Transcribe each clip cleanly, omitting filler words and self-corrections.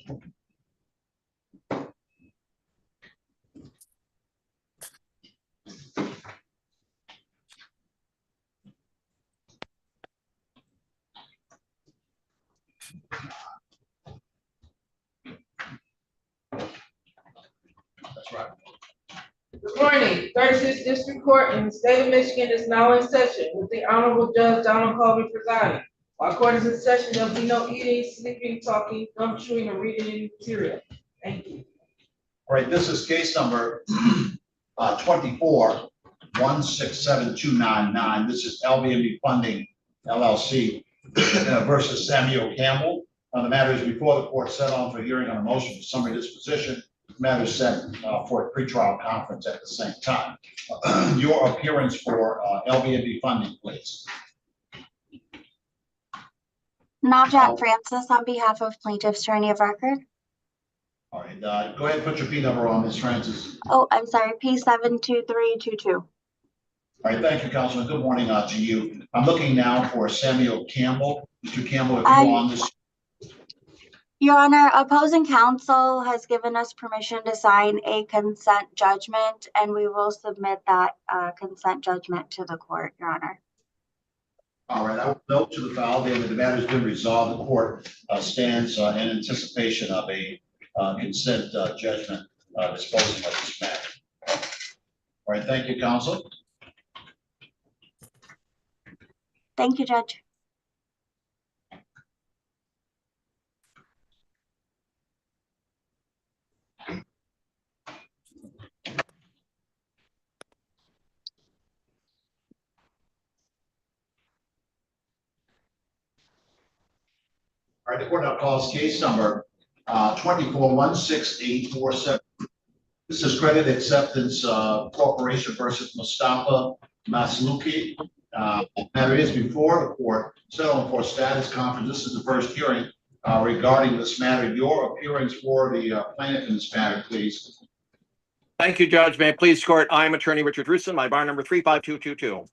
That's right. Good morning. 36th District Court in the state of Michigan is now in session with the Honorable Judge Donald Coleman presiding. While court is in session, there will be no eating, sleeping, talking, gum chewing, or reading any material. Thank you. All right, this is case number 24-167299. This is LBMB Funding LLC versus Samuel Campbell. The matter is before the court set on for hearing on a motion for summary disposition. The matter is set for a pretrial conference at the same time. Your appearance for LBMB Funding, please. Najat Francis on behalf of Plaintiff's Attorney of Record. All right, go ahead and put your P number on, Ms. Francis. Oh, I'm sorry, P72322. All right, thank you, Councilman. Good morning to you. I'm looking now for Samuel Campbell. Mr. Campbell, if you're on this. Your Honor, opposing counsel has given us permission to sign a consent judgment, and we will submit that consent judgment to the court, Your Honor. All right, I will note to the file that the matter has been resolved. The court stands in anticipation of a consent judgment disposing of this matter. All right, thank you, counsel. Thank you, Judge. All right, the court now calls case number 24-16847. This is Credit Acceptance Corporation versus Mustafa Maslouki. Matter is before the court, settled for status conference. This is the first hearing regarding this matter. Your appearance for the plaintiff in this matter, please. Thank you, Judge. May it please the court, I'm Attorney Richard Rusin, my bar number 35222. All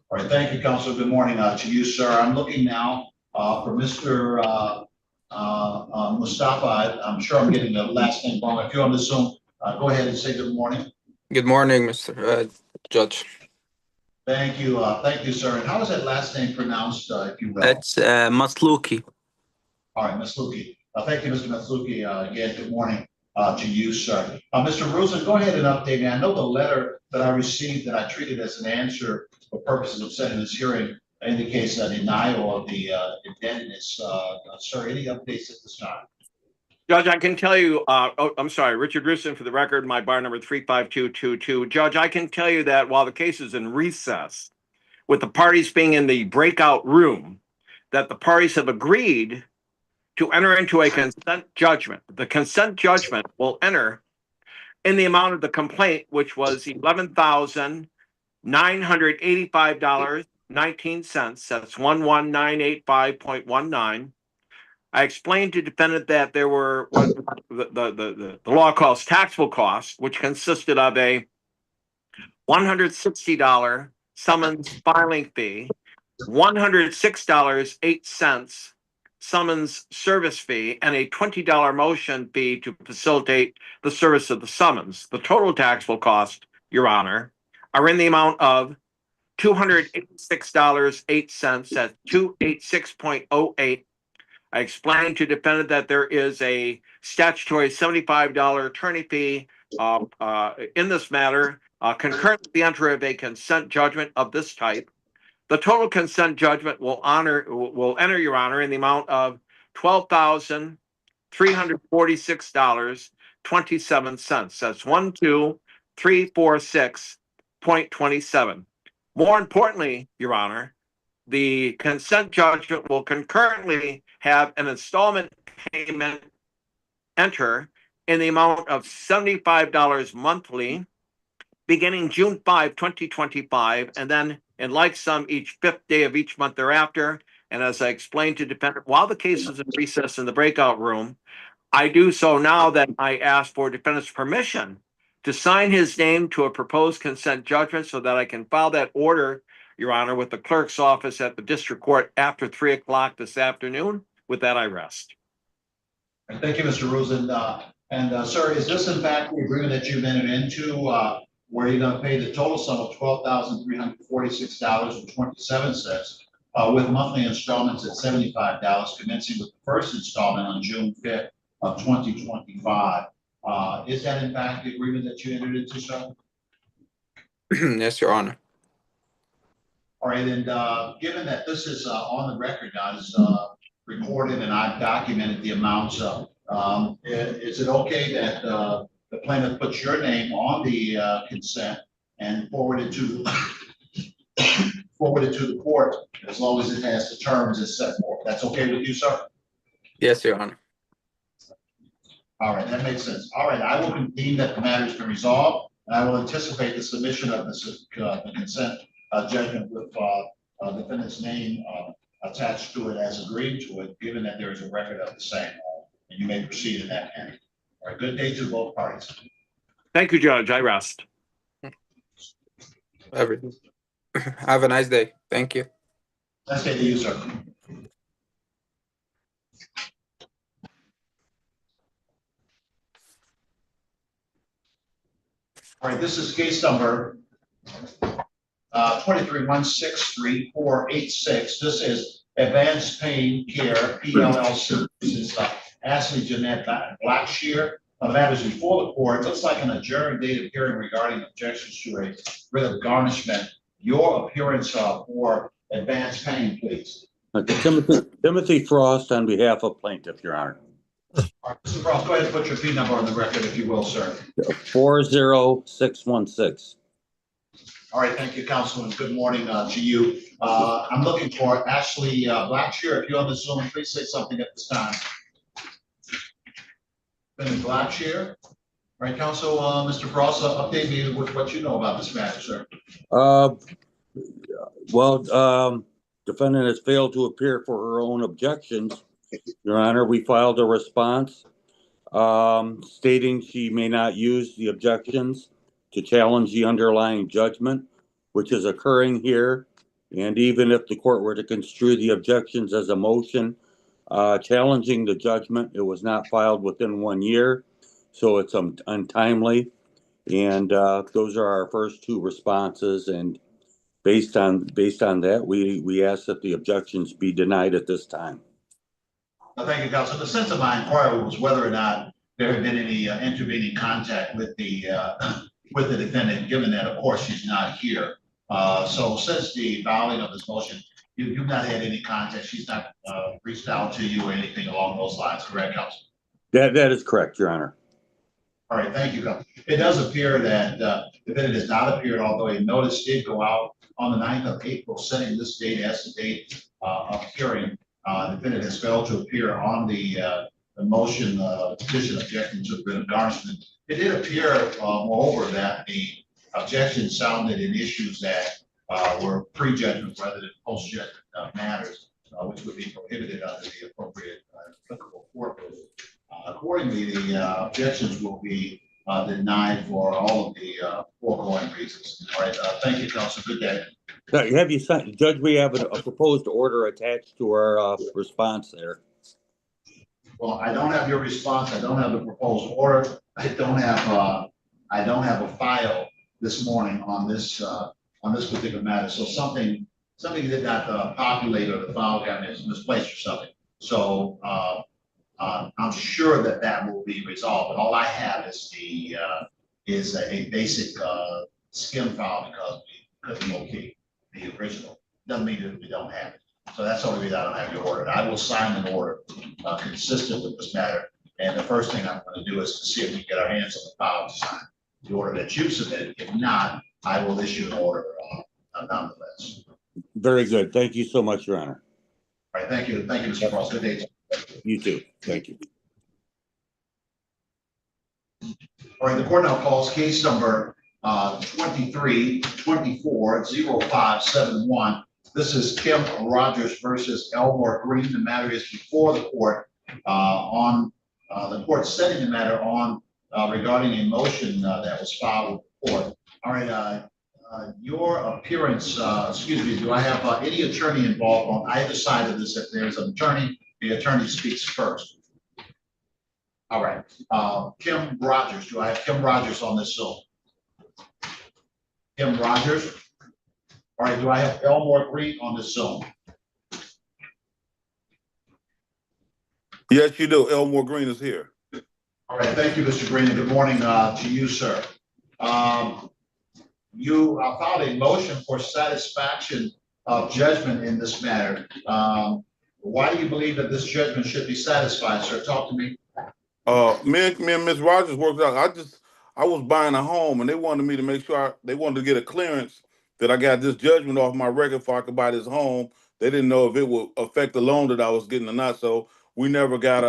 right, thank you, counsel. Good morning to you, sir. I'm looking now for Mr. Mustafa. I'm sure I'm getting the last name wrong. If you're on the Zoom, go ahead and say good morning. Good morning, Mr. Judge. Thank you, sir. And how is that last name pronounced, if you will? It's Maslouki. All right, Maslouki. Thank you, Mr. Maslouki. Again, good morning to you, sir. Mr. Rusin, go ahead and update me. I know the letter that I received that I treated as an answer for purposes of setting this hearing indicates a denial of the indebtedness. Sir, any updates at this time? Judge, I can tell you, I'm sorry, Richard Rusin for the record, my bar number 35222. Judge, I can tell you that while the case is in recess, with the parties being in the breakout room, that the parties have agreed to enter into a consent judgment. The consent judgment will enter in the amount of the complaint, which was $11,985.19. That's 11985.19. I explained to defendant that there were what the law calls taxable costs, which consisted of a $160 summons filing fee, $106.08 summons service fee, and a $20 motion fee to facilitate the service of the summons. The total taxable cost, Your Honor, are in the amount of $286.08. That's 286.08. I explained to defendant that there is a statutory $75 attorney fee in this matter, concurrent with the entry of a consent judgment of this type. The total consent judgment will enter, Your Honor, in the amount of $12,346.27. That's 12346.27. More importantly, Your Honor, the consent judgment will concurrently have an installment payment enter in the amount of $75 monthly, beginning June 5, 2025, and then in like sum each fifth day of each month thereafter. And as I explained to defendant, while the case is in recess in the breakout room, I do so now that I ask for defendant's permission to sign his name to a proposed consent judgment so that I can file that order, Your Honor, with the clerk's office at the district court after 3 o'clock this afternoon. With that, I rest. Thank you, Mr. Rosen. Sir, is this in fact the agreement that you've entered into, where you're gonna pay the total sum of $12,346.27, with monthly installments at $75, commencing with the first installment on June 5th of 2025? Is that in fact the agreement that you entered into, sir? Yes, Your Honor. All right, and given that this is on the record, guys, recorded and I've documented the amounts, is it okay that the plaintiff puts your name on the consent and forward it to the court as long as it has the terms as set forth? That's okay with you, sir? Yes, Your Honor. All right, that makes sense. All right, I will convene that the matter has been resolved, and I will anticipate the submission of the consent judgment with defendant's name attached to it as agreed to it, given that there is a record of the same. And you may proceed in that manner. All right, good day to both parties. Thank you, Judge. I rest. Everything. Have a nice day. Thank you. Nice day to you, sir. All right, this is case number 23-163-486. This is Advanced Pain Care PLLC. This is Ashley Jeanette Blackshear. Matters before the court. Looks like an adjourned date of hearing regarding objections to a writ of garnishment. Your appearance for Advanced Pain, please. Timothy Frost on behalf of plaintiff, Your Honor. All right, Mr. Frost, go ahead and put your P number on the record, if you will, sir. 40616. All right, thank you, Councilman. Good morning to you. I'm looking for Ashley Blackshear. If you're on the Zoom, please say something at this time. Been Blackshear. All right, Council, Mr. Frost, update me with what you know about this matter, sir. Defendant has failed to appear for her own objections. Your Honor, we filed a response stating she may not use the objections to challenge the underlying judgment, which is occurring here. And even if the court were to construe the objections as a motion challenging the judgment, it was not filed within 1 year, so it's untimely. And those are our first two responses. And based on that, we ask that the objections be denied at this time. Thank you, Council. The sense of my inquiry was whether or not there had been any intervening contact with the defendant, given that, of course, she's not here. So since the filing of this motion, you've not had any contact. She's not reached out to you or anything along those lines, correct, Council? That is correct, Your Honor. All right, thank you, Council. It does appear that the defendant has not appeared, although a notice did go out on the 9th of April, setting this date as the date of hearing. The defendant has failed to appear on the motion, petition objecting to the writ of garnishment. It did appear, moreover, that the objection sounded in issues that were pre-judgment rather than post-judgment matters, which would be prohibited under the appropriate applicable court rules. Accordingly, the objections will be denied for all of the foregoing reasons. All right, thank you, Council. Good day. Have you signed, Judge? We have a proposed order attached to our response there. Well, I don't have your response. I don't have the proposed order. I don't have a file this morning on this particular matter. So something did not populate, or the file got misplaced or something. So I'm sure that will be resolved. But all I have is a basic skim file because we okay the original. Doesn't mean that we don't have it. So that's the only reason I don't have your order. I will sign an order consistent with this matter. And the first thing I'm going to do is to see if we can get our hands on the file to sign the order that you submitted. If not, I will issue an order nonetheless. Very good. Thank you so much, Your Honor. All right. Thank you. Thank you, Mr. Frost. Good day. You too. Thank you. All right. The court now calls case number 23-24-0571. This is Kim Rogers versus Elmore Green. The matter is before the court on the court setting the matter on regarding a motion that was filed with the court. All right. Your appearance, excuse me, do I have any attorney involved on either side of this? If there's an attorney, the attorney speaks first. All right, Kim Rogers, do I have Kim Rogers on this Zoom? Kim Rogers? All right, do I have Elmore Green on this Zoom? Yes, you do. Elmore Green is here. All right, thank you, Mr. Green, and good morning to you, sir. You filed a motion for satisfaction of judgment in this matter. Why do you believe that this judgment should be satisfied, sir? Talk to me. Me and Miss Rogers worked out. I was buying a home and they wanted me to make sure they wanted to get a clearance that I got this judgment off my record before I could buy this home. They didn't know if it would affect the loan that I was getting or not. So we never got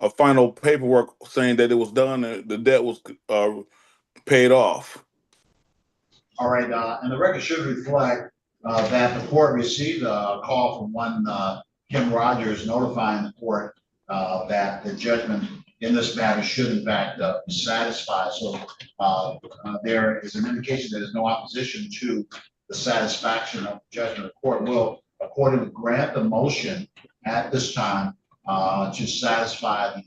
a final paperwork saying that it was done and the debt was paid off. All right, and the record should reflect that the court received a call from one Kim Rogers notifying the court that the judgment in this matter should in fact be satisfied. So there is an indication that there's no opposition to the satisfaction of the judgment. The court will accordingly grant the motion at this time to satisfy the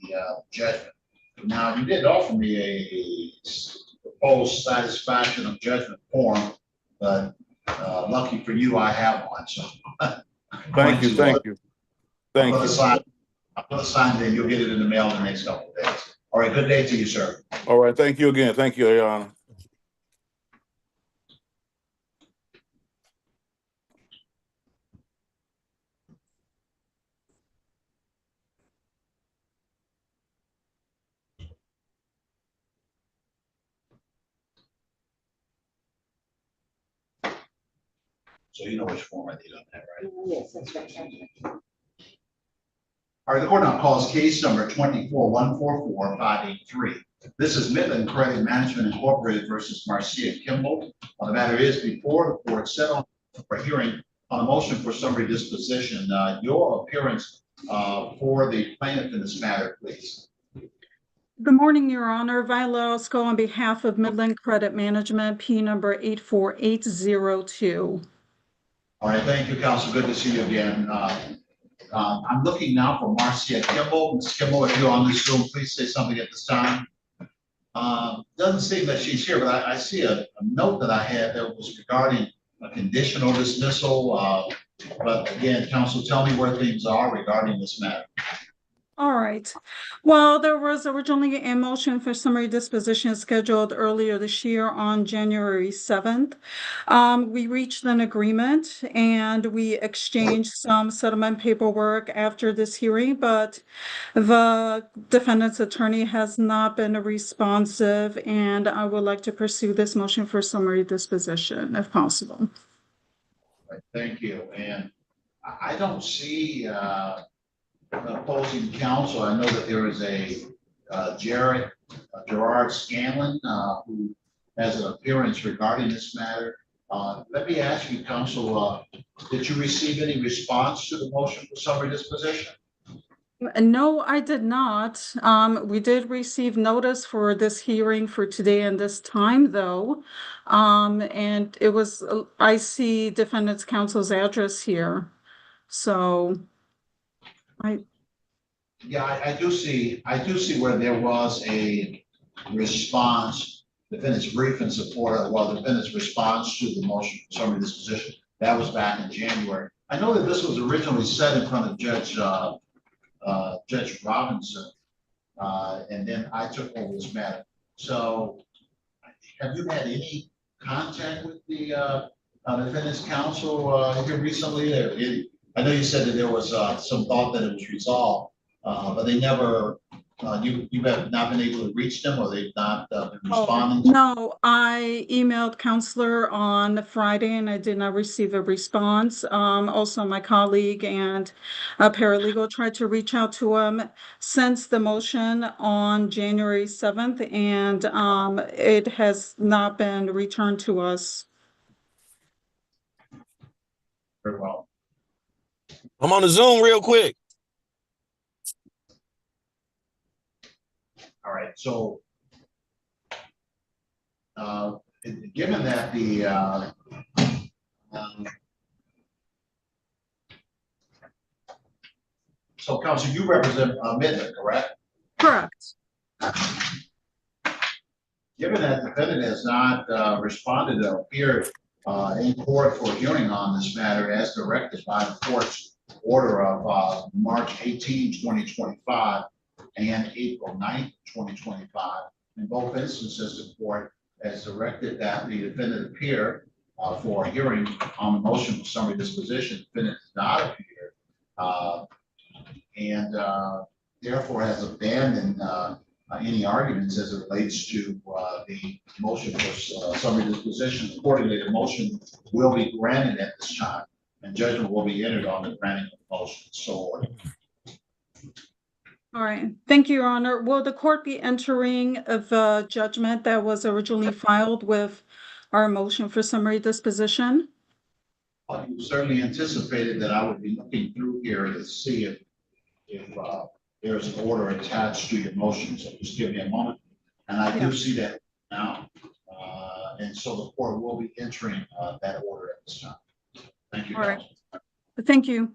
judgment. Now, you did offer me a proposed satisfaction of judgment form, but lucky for you, I have one. So Thank you. Thank you. Thank you. I'll put a sign there. You'll get it in the mail in the next couple of days. All right. Good day to you, sir. All right. Thank you again. Thank you, Your Honor. So you know which form I need on that, right? Yes, that's right. All right, the court now calls case number 24-144-583. This is Midland Credit Management Incorporated versus Marcia Kimball. The matter is before the court set on for hearing on a motion for summary disposition. Your appearance for the plaintiff in this matter, please. Good morning, Your Honor. Viola Osco on behalf of Midland Credit Management, P number 84802. All right, thank you, counsel. Good to see you again. I'm looking now for Marcia Kimball. Ms. Kimball, if you're on this Zoom, please say something at this time. Doesn't seem that she's here, but I see a note that I had that was regarding a conditional dismissal. But again, counsel, tell me where things are regarding this matter. All right. Well, there was originally a motion for summary disposition scheduled earlier this year on January 7th. We reached an agreement and we exchanged some settlement paperwork after this hearing, but the defendant's attorney has not been responsive, and I would like to pursue this motion for summary disposition if possible. Right, thank you. And I don't see opposing counsel. I know that there is a Gerard Scanlon who has an appearance regarding this matter. Let me ask you, counsel, did you receive any response to the motion for summary disposition? No, I did not. We did receive notice for this hearing for today and this time, though. And it was, I see defendant's counsel's address here. So Yeah, I do see where there was a response, defendant's brief in support of, well, defendant's response to the motion for summary disposition. That was back in January. I know that this was originally set in front of Judge Robinson, and then I took over this matter. So have you had any contact with the defendant's counsel here recently? I know you said that there was some thought that it was resolved. But they never, you have not been able to reach them, or they've not been responding? no, I emailed counselor on Friday and I did not receive a response. Also, my colleague and a paralegal tried to reach out to him since the motion on January 7th, and it has not been returned to us. Very well. I'm on the Zoom real quick. All right, so given that the so counsel, you represent Midland, correct? Correct. Given that the defendant has not responded or appeared in court for hearing on this matter as directed by the court's order of March 18, 2025 and April 9, 2025, in both instances, the court has directed that the defendant appear for a hearing on the motion for summary disposition. The defendant does not appear and therefore has abandoned any arguments as it relates to the motion for summary disposition. Accordingly, the motion will be granted at this time, and judgment will be entered on the granting of the motion. So ordered. All right. Thank you, Your Honor. Will the court be entering the judgment that was originally filed with our motion for summary disposition? You certainly anticipated that I would be looking through here to see if there's an order attached to your motion. So just give me a moment. And I do see that now. And so the court will be entering that order at this time. Thank you. All right. Thank you.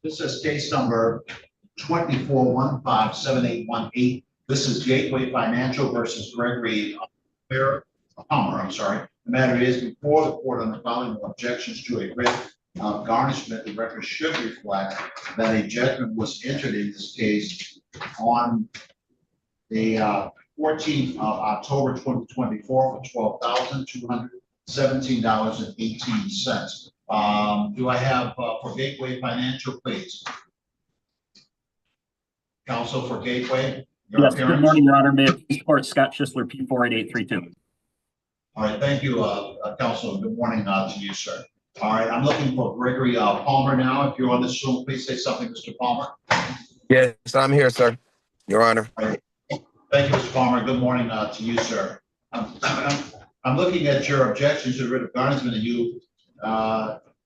This is case number 24157818. This is Gateway Financial versus Gregory Palmer. I'm sorry. The matter is before the court on the following objections to a writ of garnishment. The record should reflect that a judgment was entered in this case on the 14th of October 2024 for $12,217.18. Do I have for Gateway Financial, please? Counsel for Gateway. Yes, good morning, Your Honor. May it please support Scott Schisler, P48832. All right, thank you, Counsel. Good morning to you, sir. All right, I'm looking for Gregory Palmer now. If you're on this Zoom, please say something, Mr. Palmer. Yes, I'm here, sir. Your Honor. All right. Thank you, Mr. Palmer. Good morning to you, sir. I'm looking at your objections to the writ of garnishment, and you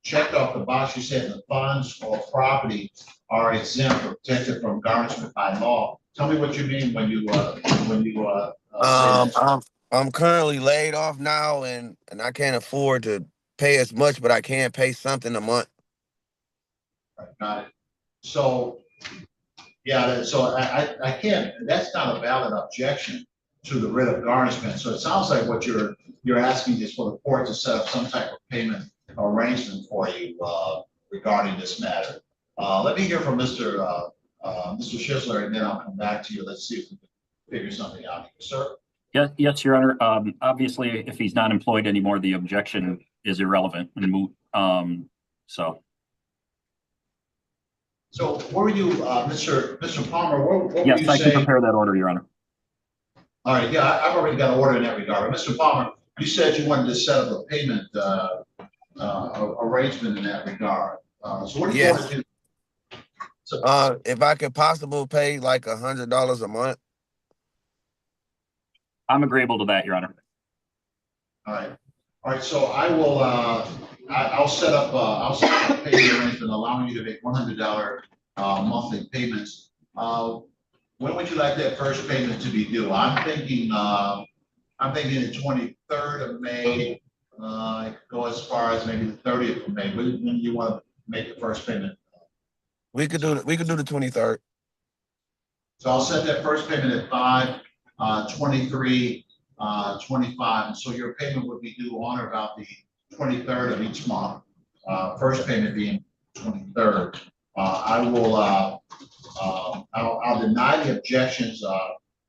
checked off the box. You said the funds or property are exempt or protected from garnishment by law. Tell me what you mean when you say that. I'm currently laid off now, and I can't afford to pay as much, but I can pay something a month. Right, got it. So, yeah, so I can't, that's not a valid objection to the writ of garnishment. So it sounds like what you're asking is for the court to set up some type of payment arrangement for you regarding this matter. Let me hear from Mr. Schisler, and then I'll come back to you. Let's see if we can figure something out here, sir. Yes, Your Honor. Obviously, if he's not employed anymore, the objection is irrelevant and moot. So where were you, Mr. Palmer, what were yes, you I saying? can prepare that order, Your Honor. All right, yeah, I've already got an order in that regard. But Mr. Palmer, you said you wanted to set up a payment arrangement in that regard. So what do you want to do? So, if I could possibly pay like $100 a month. I'm agreeable to that, Your Honor. all right. So I will. I'll set up a payment arrangement allowing you to make $100 monthly payments. When would you like that first payment to be due? I'm thinking the 23rd of May. I could go as far as maybe the 30th of May. When do you want to make the first payment? We could do the 23rd. So I'll set that first payment at 5/23/25, and so your payment would be due on or about the 23rd of each month. First payment being 23rd. I will I'll deny the objections,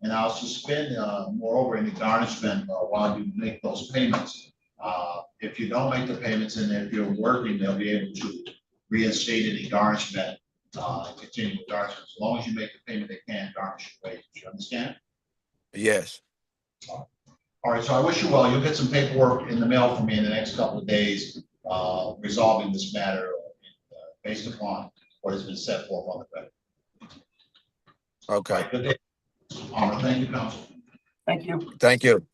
and I'll suspend, moreover, any garnishment, while you make those payments. If you don't make the payments and if you're working, they'll be able to reinstate any garnishment, continue with garnishment. As long as you make the payment, they can't garnish your wages. You understand? Yes. All right, so I wish you well. You'll get some paperwork in the mail from me in the next couple of days, resolving this matter, based upon what has been set forth on the record. Okay. Good day. Honor. Thank you, counsel. Thank you. Thank you.